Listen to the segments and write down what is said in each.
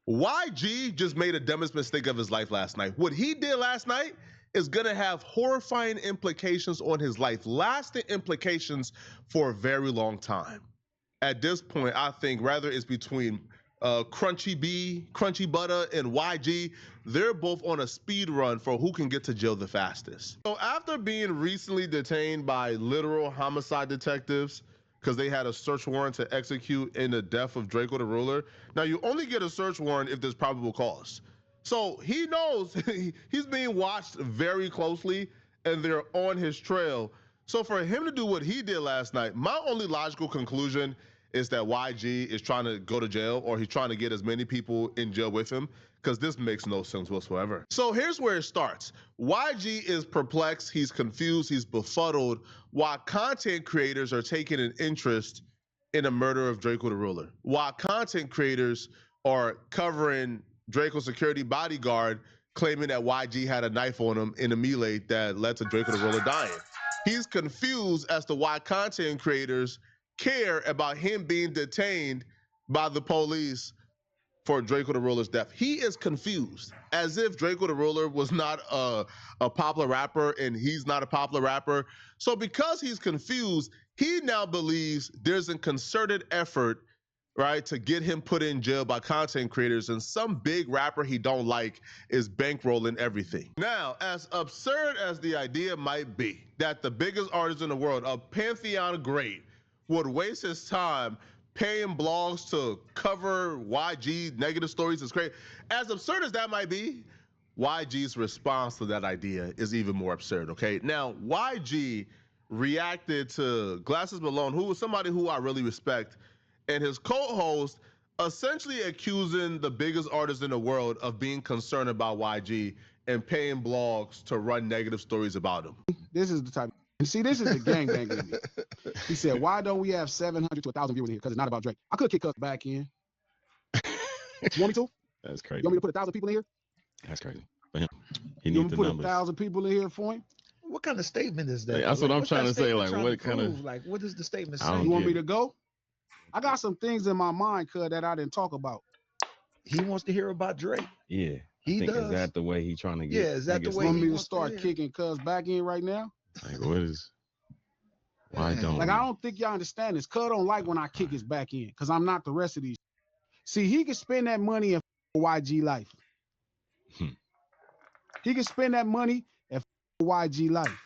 YG just made the dumbest mistake of his life last night. What he did last night is going to have horrifying implications on his life, lasting implications for a very long time. At this point, I think rather it's between Crunchy Butter, and YG. They're both on a speed run for who can get to jail the fastest. So after being recently detained by literal homicide detectives, because they had a search warrant to execute in the death of Draco the Ruler. Now, you only get a search warrant if there's probable cause. So he knows he's being watched very closely, and they're on his trail. So for him to do what he did last night, my only logical conclusion is that YG is trying to go to jail, or he's trying to get as many people in jail with him, because this makes no sense whatsoever. So here's where it starts. YG is perplexed, he's confused, he's befuddled, while content creators are taking an interest in the murder of Draco the Ruler. While content creators are covering Draco's security bodyguard, claiming that YG had a knife on him in a melee that led to Draco the Ruler dying. He's confused as to why content creators care about him being detained by the police for Draco the Ruler's death. He is confused, as if Draco the Ruler was not a popular rapper and he's not a popular rapper. So because he's confused, he now believes there's a concerted effort, right, to get him put in jail by content creators, and some big rapper he don't like is bankrolling everything. Now, as absurd as the idea might be that the biggest artist in the world, a Pantheon great, would waste his time paying blogs to cover YG negative stories is crazy. As absurd as that might be, YG's response to that idea is even more absurd, okay? Now, YG reacted to Glasses Malone, who was somebody who I really respect, and his co-host essentially accusing the biggest artist in the world of being concerned about YG and paying blogs to run negative stories about him. This is the type. You see, this is the gangbang in me. He said, why don't we have 700 to 1,000 viewers in here? Because it's not about Drake. I could kick us back in. You want me to? That's crazy. You want me to put 1,000 people in here? That's crazy. But he You needs want the me to put numbers. 1,000 people in here for him? What kind of statement is that? Like, that's what I'm trying to say. Like, what kind of? Like, what is the statement I saying? don't You want me get to go? I got some things in my mind, cuz, that I didn't talk about. He wants to hear about Drake. Yeah. He I think, does. Is that the way he's trying to get? Yeah, is that the niggas way You want he me to wants to start hear? kicking cuz back in right now? Like, what is? Why don't? Like, I don't think y'all understand this. Cuz don't like when I kick his back in, because I'm not the rest of these. See, he can spend that money in YG life. He can spend that money at YG life.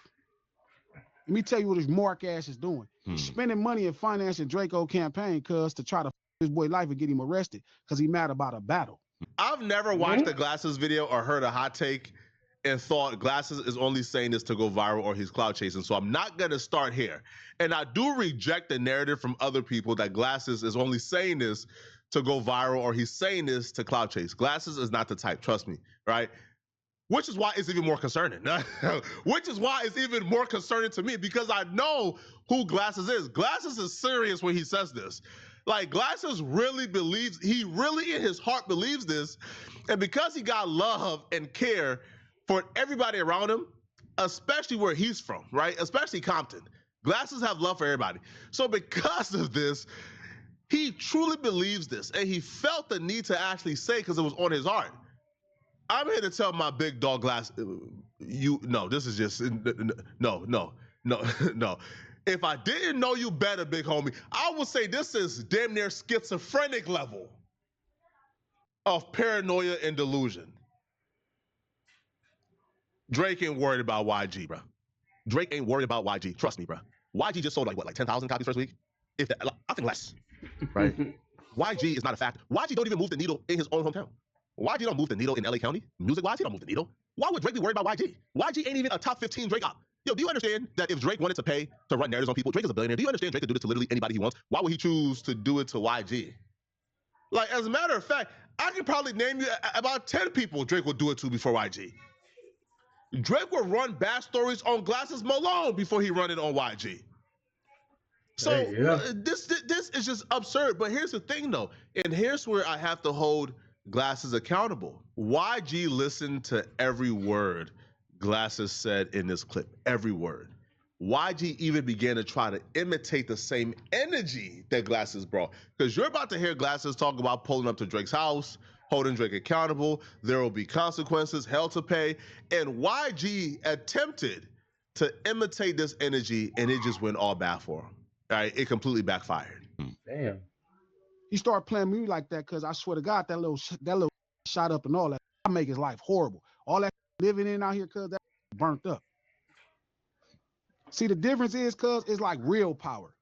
Let me tell you what his mark ass is doing. He's spending money and financing Draco campaign, cuz, to try to his boy life and get him arrested, because he mad about a battle. I've never watched a Glasses video or heard a hot take and thought Glasses is only saying this to go viral or he's clout chasing. So I'm not going to start here. And I do reject the narrative from other people that Glasses is only saying this to go viral or he's saying this to clout chase. Glasses is not the type, trust me, right? Which is why it's even more concerning. Which is why it's even more concerning to me, because I know who Glasses is. Glasses is serious when he says this. Like, Glasses really believes, he really in his heart believes this. And because he got love and care for everybody around him, especially where he's from, right? Especially Compton. Glasses have love for everybody. So because of this, he truly believes this. And he felt the need to actually say, because it was on his heart, I'm here to tell my big dog Glass, this is just, no. If I didn't know you better, big homie, I would say this is damn near schizophrenic level of paranoia and delusion. Drake ain't worried about YG, bro. Drake ain't worried about YG. Trust me, bro. YG just sold like 10,000 copies first week? If that, I think less, right? YG is not a factor. YG don't even move the needle in his own hometown. YG don't move the needle in LA County. Music-wise, he don't move the needle. Why would Drake be worried about YG? YG ain't even a top 15 Drake op. Yo, do you understand that if Drake wanted to pay to run narratives on people, Drake is a billionaire. Do you understand Drake could do this to literally anybody he wants? Why would he choose to do it to YG? Like, as a matter of fact, I could probably name you about 10 people Drake would do it to before YG. Drake would run bad stories on Glasses Malone before he run it on YG. So this is just absurd. But here's the thing, though, and here's where I have to hold Glasses accountable. YG listened to every word Glasses said in this clip, every word. YG even began to try to imitate the same energy that Glasses brought. Because you're about to hear Glasses talk about pulling up to Drake's house, holding Drake accountable. There will be consequences, hell to pay. And YG attempted to imitate this energy, and it just went all bad for him. All right, it completely backfired. Damn. He started playing me like that because I swear to God, that little shot up and all that. I make his life horrible. All that living in out here, cuz that burnt up. See, the difference is, cuz it's like real power.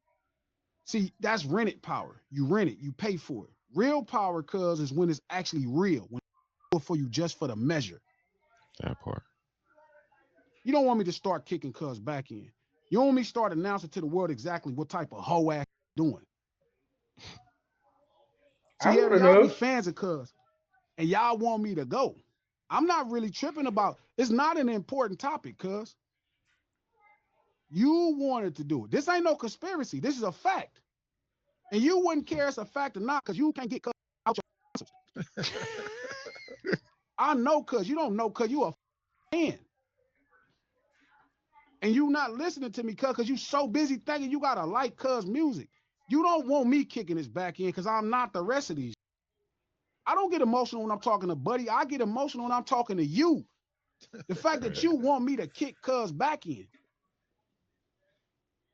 See, that's rented power. You rent it, you pay for it. Real power, cuz, is when it's actually real. When it's for you just for the measure. That part. You don't want me to start kicking cuz back in. You want me to start announcing to the world exactly what type of hoe ass doing. See, y'all be fans of cuz, and y'all want me to go. I'm not really tripping about, it's not an important topic, cuz. You wanted to do it. This ain't no conspiracy. This is a fact. And you wouldn't care it's a fact or not because you can't get cuz out your answers. I know cuz. You don't know cuz. You a fan. And you not listening to me cuz you so busy thinking you got to like cuz music. You don't want me kicking this back in because I'm not the rest of these. I don't get emotional when I'm talking to Buddy. I get emotional when I'm talking to you. The fact that you want me to kick cuz back in.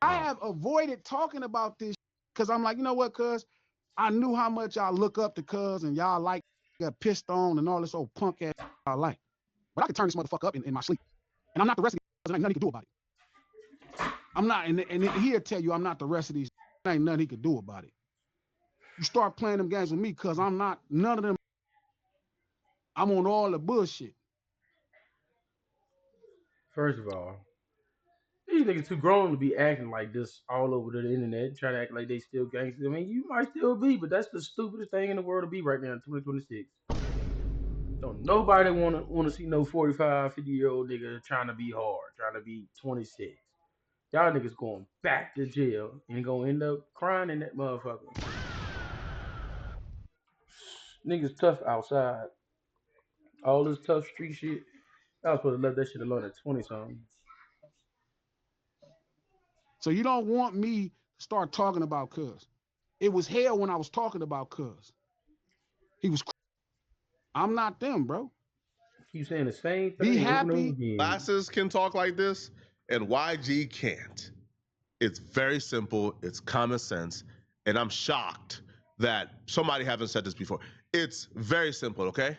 I have avoided talking about this because I'm like, you know what, cuz? I knew how much y'all look up to cuz and y'all like got pissed on and all this old punk ass I like. But I can turn this motherfucker up in my sleep. And I'm not the rest of these, and ain't nothing he can do about it. I'm not, and he'll tell you I'm not the rest of these. There ain't nothing he could do about it. You start playing them games with me because I'm not none of them. I'm on all the bullshit. First of all, these niggas too grown to be acting like this all over the internet, trying to act like they still gangsters. I mean, you might still be, but that's the stupidest thing in the world to be right now in 2026. Don't nobody wanna see no 45, 50-year-old nigga trying to be hard, trying to be 26. Y'all niggas going back to jail and gonna end up crying in that motherfucker. Niggas tough outside. All this tough street shit. I was supposed to let that shit alone at 20-something. So you don't want me to start talking about cuz. It was hell when I was talking about cuz. He was. I'm not them, bro. Keep saying the same thing. Be happy. Glasses can talk like this, and YG can't. It's very simple. It's common sense, and I'm shocked that somebody haven't said this before. It's very simple, okay?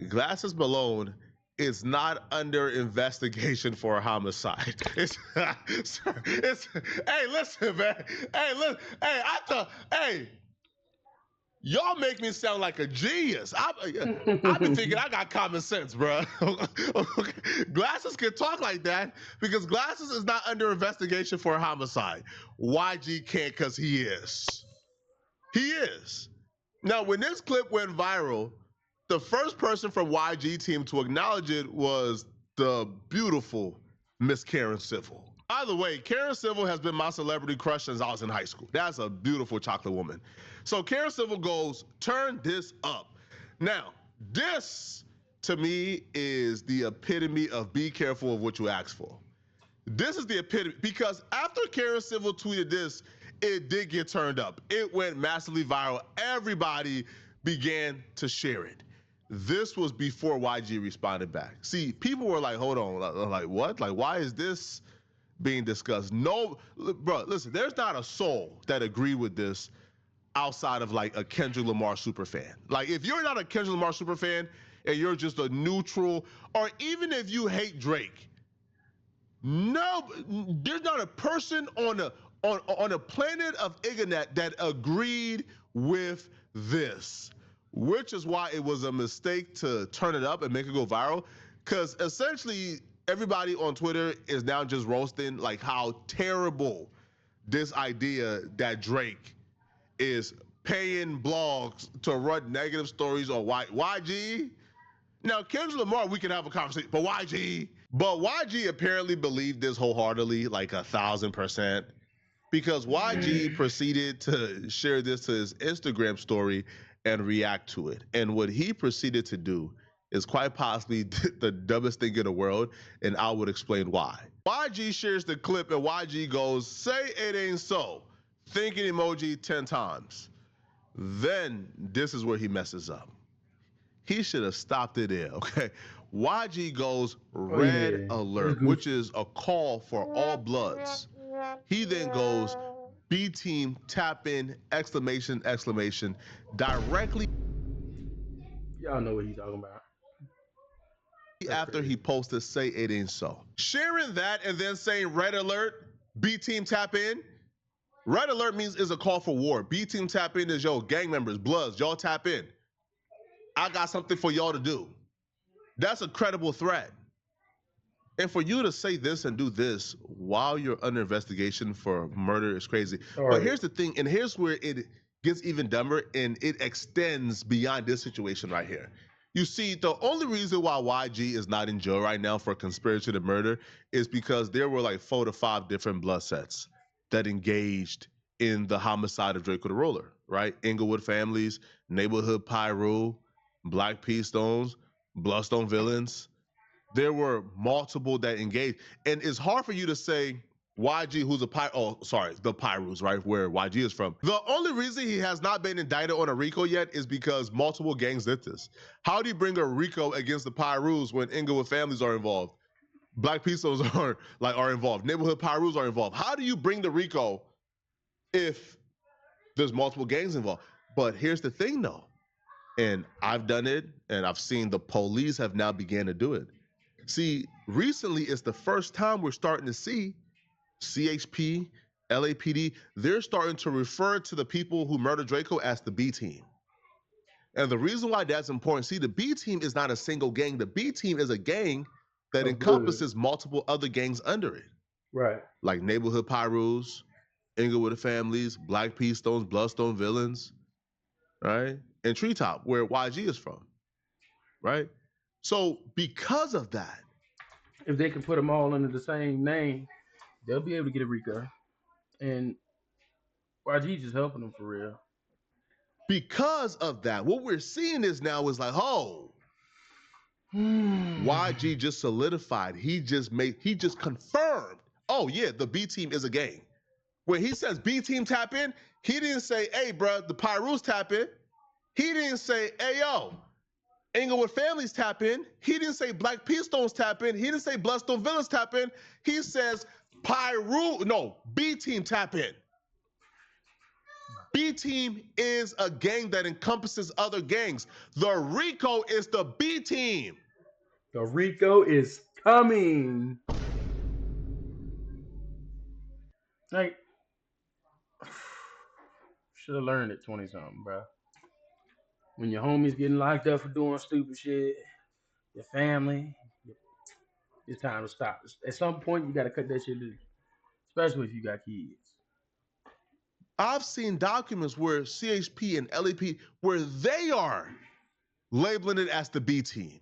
Glasses Malone is not under investigation for a homicide. It's hey, listen, man. Hey, y'all make me sound like a genius. I've been thinking I got common sense, bro. Okay. Glasses can talk like that because Glasses is not under investigation for a homicide. YG can't because he is. He is. Now, when this clip went viral, the first person from YG team to acknowledge it was the beautiful Miss Karen Civil. By the way, Karen Civil has been my celebrity crush since I was in high school. That's a beautiful chocolate woman. So Karen Civil goes, turn this up. Now, this to me is the epitome of be careful of what you ask for. This is the epitome, because after Karen Civil tweeted this, it did get turned up. It went massively viral. Everybody began to share it. This was before YG responded back. See, people were like, hold on, like what? Like, why is this being discussed? No, bro, listen, there's not a soul that agreed with this outside of like a Kendrick Lamar super fan. Like, if you're not a Kendrick Lamar super fan and you're just a neutral, or even if you hate Drake, no, there's not a person on a planet of internet that agreed with this. Which is why it was a mistake to turn it up and make it go viral. Because essentially, everybody on Twitter is now just roasting like how terrible this idea that Drake is paying blogs to run negative stories on YG. Now, Kendrick Lamar, we can have a conversation, but YG apparently believed this wholeheartedly, like 1,000%. Because YG proceeded to share this to his Instagram story and react to it. And what he proceeded to do is quite possibly the dumbest thing in the world, and I would explain why. YG shares the clip, and YG goes, "Say it ain't so." Thinking emoji 10 times. Then this is where he messes up. He should have stopped it there, okay? YG goes, "Red alert," which is a call for all bloods. He then goes, "B team, tap in, exclamation, exclamation," directly Y'all know what he's talking about. after he posted "Say it ain't so." Sharing that and then saying "Red alert, B team, tap in." Red alert means is a call for war. B team, tap in is, yo, gang members, bloods, y'all tap in. I got something for y'all to do. That's a credible threat. And for you to say this and do this while you're under investigation for murder is crazy. But here's the thing, and here's where it gets even dumber, and it extends beyond this situation right here. You see, the only reason why YG is not in jail right now for conspiracy to murder is because there were like 4 to 5 different blood sets that engaged in the homicide of Draco the Roller, right? Inglewood Families, Neighborhood Pyru, Black P Stones, Bloodstone Villains. There were multiple that engaged. And it's hard for you to say YG, who's the Pyrus, right? Where YG is from. The only reason he has not been indicted on a RICO yet is because multiple gangs did this. How do you bring a RICO against the Pyrus when Inglewood Families are involved? Black Pesos are involved. Neighborhood Pyrus are involved. How do you bring the RICO if there's multiple gangs involved? But here's the thing, though, and I've done it, and I've seen the police have now began to do it. See, recently it's the first time we're starting to see CHP, LAPD, they're starting to refer to the people who murdered Draco as the B team. And the reason why that's important, see, the B team is not a single gang. The B team is a gang that encompasses multiple other gangs under it. Right. Like Neighborhood Pyrus, Inglewood Families, Black P Stones, Bloodstone Villains, right? And Treetop, where YG is from, right? So because of that, if they can put them all under the same name, they'll be able to get a RICO. And YG just helping them for real. Because of that, what we're seeing is now is like, oh, YG just solidified. He just confirmed. Oh yeah, the B team is a gang. When he says B team tap in, he didn't say, "Hey, bro, the Pyrus tap in." He didn't say, "Hey, yo, Inglewood Families tap in." He didn't say Black P Stones tap in. He didn't say Bloodstone Villains tap in. He says B team tap in. B team is a gang that encompasses other gangs. The RICO is the B team. The RICO is coming. Like, should have learned at 20-something, bro. When your homies getting locked up for doing stupid shit, your family, it's time to stop. At some point, you got to cut that shit loose, especially if you got kids. I've seen documents where CHP and LAP, where they are labeling it as the B team.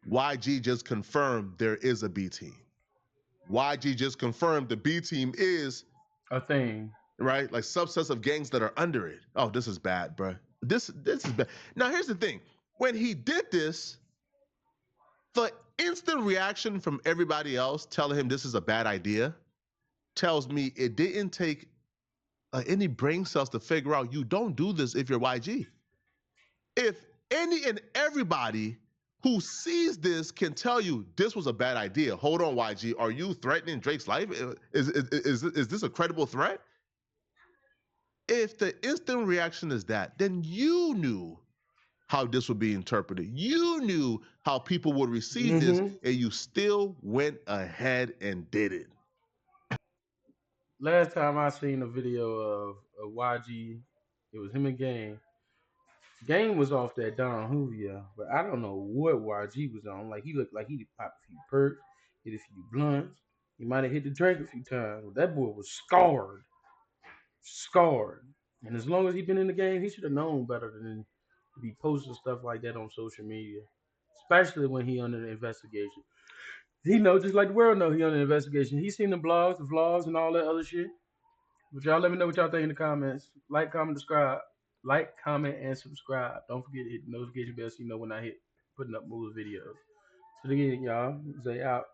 YG just confirmed there is a B team. YG just confirmed the B team is a thing, right? Like subsets of gangs that are under it. Oh, this is bad, bro. This is bad. Now, here's the thing. When he did this, the instant reaction from everybody else telling him this is a bad idea tells me it didn't take any brain cells to figure out you don't do this if you're YG. If any and everybody who sees this can tell you this was a bad idea. Hold on, YG. Are you threatening Drake's life? Is this a credible threat? If the instant reaction is that, then you knew how this would be interpreted. You knew how people would receive this, and you still went ahead and did it. Last time I seen a video of YG, it was him and Game. Game was off that Don Julio, but I don't know what YG was on. Like, he looked like he popped a few perks, hit a few blunts. He might have hit the drink a few times, but that boy was scarred. And as long as he been in the game, he should have known better than to be posting stuff like that on social media, especially when he under the investigation. He know, just like the world know, he under investigation. He seen the blogs, the vlogs, and all that other shit. But y'all let me know what y'all think in the comments. Like, comment, and subscribe. Don't forget to hit the notification bell so you know when I hit. putting up movie videos. So again, y'all, Zay out.